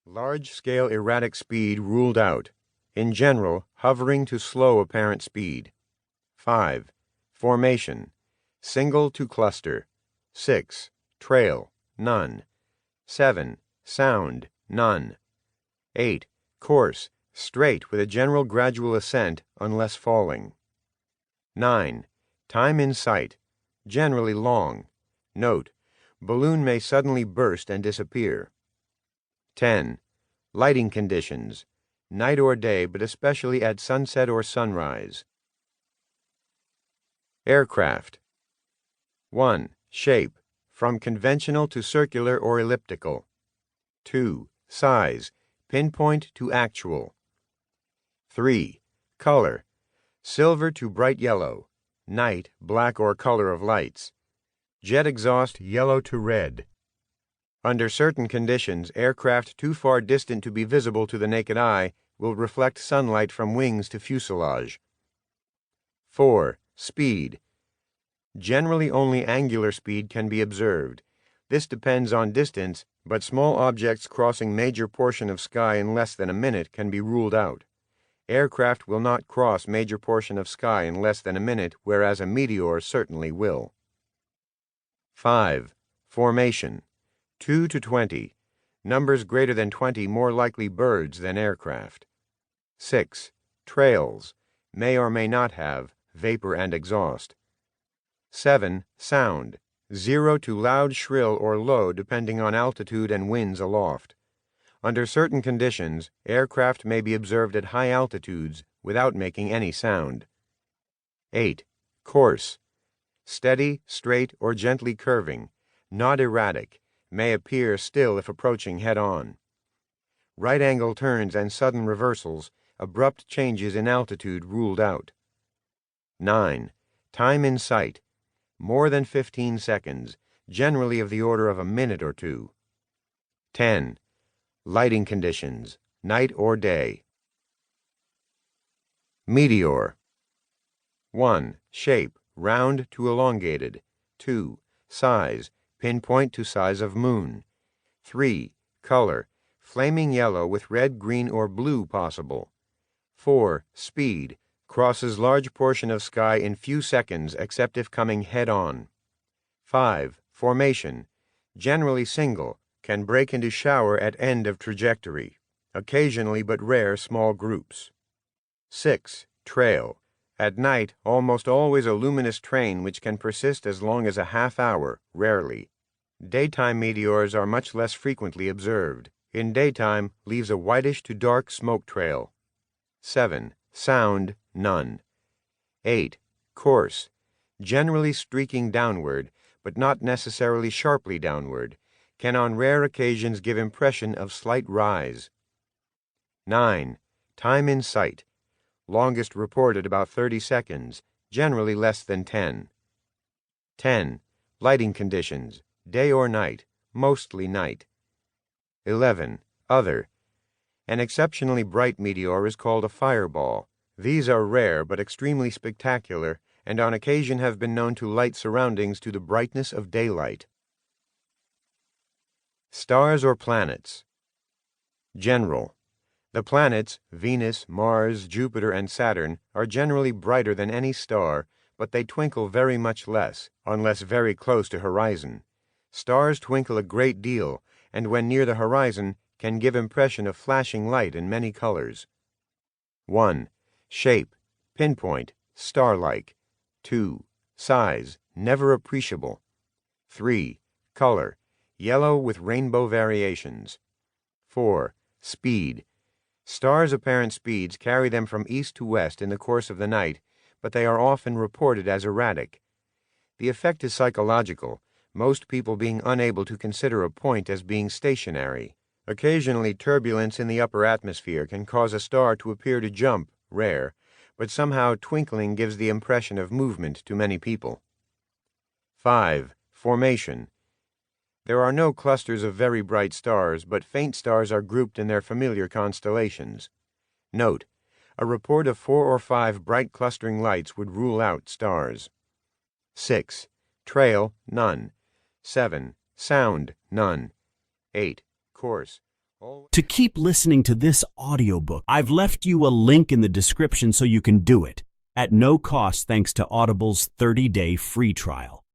Large-scale erratic speed ruled out. In general, hovering to slow apparent speed. 5. Formation. Single to cluster. 6. Trail. None. 7. Sound. None. 8. Course. Straight with a general gradual ascent unless falling. 9. Time in sight. Generally long. Note: balloon may suddenly burst and disappear. 10. Lighting conditions. Night or day, but especially at sunset or sunrise. Aircraft. 1. Shape. From conventional to circular or elliptical. 2. Size. Pinpoint to actual. 3. Color. Silver to bright yellow. Night, black or color of lights. Jet exhaust, yellow to red. Under certain conditions, aircraft too far distant to be visible to the naked eye will reflect sunlight from wings to fuselage. 4. Speed. Generally only angular speed can be observed. This depends on distance, but small objects crossing major portion of sky in less than a minute can be ruled out. Aircraft will not cross major portion of sky in less than a minute, whereas a meteor certainly will. 5. Formation. 2 to 20. Numbers greater than 20 more likely birds than aircraft. 6. Trails. May or may not have vapor and exhaust. 7. Sound. 0 to loud, shrill, or low depending on altitude and winds aloft. Under certain conditions, aircraft may be observed at high altitudes without making any sound. 8. Course. Steady, straight, or gently curving, not erratic, may appear still if approaching head-on. Right-angle turns and sudden reversals, abrupt changes in altitude ruled out. 9. Time in sight. More than 15 seconds, generally of the order of a minute or two. 10. Lighting conditions, night or day. Meteor. 1. Shape, round to elongated. 2. Size, pinpoint to size of moon. 3. Color, flaming yellow with red, green, or blue possible. 4. Speed, crosses large portion of sky in few seconds except if coming head-on. 5. Formation, generally single, can break into shower at end of trajectory, occasionally but rare small groups. 6. Trail, at night almost always a luminous train which can persist as long as a half hour, rarely. Daytime meteors are much less frequently observed. In daytime, leaves a whitish to dark smoke trail. 7. Sound, none. 8. Course, generally streaking downward, but not necessarily sharply downward, can on rare occasions give impression of slight rise. 9. Time in sight, longest reported about 30 seconds, generally less than 10. 10. Lighting conditions, day or night, mostly night. 11. Other. An exceptionally bright meteor is called a fireball. These are rare but extremely spectacular, and on occasion have been known to light surroundings to the brightness of daylight. Stars or planets. General. The planets, Venus, Mars, Jupiter, and Saturn, are generally brighter than any star, but they twinkle very much less, unless very close to horizon. Stars twinkle a great deal, and when near the horizon, can give impression of flashing light in many colors. 1. Shape, pinpoint, star-like. 2. Size, never appreciable. 3. Color, yellow with rainbow variations. 4. Speed. Stars' apparent speeds carry them from east to west in the course of the night, but they are often reported as erratic. The effect is psychological, most people being unable to consider a point as being stationary. Occasionally turbulence in the upper atmosphere can cause a star to appear to jump, rare, but somehow twinkling gives the impression of movement to many people. 5. Formation. There are no clusters of very bright stars, but faint stars are grouped in their familiar constellations. Note: a report of 4 or 5 bright clustering lights would rule out stars. 6. Trail, none. 7. Sound, none. 8. Course, To keep listening to this audiobook, I've left you a link in the description so you can do it, at no cost thanks to Audible's 30-day free trial.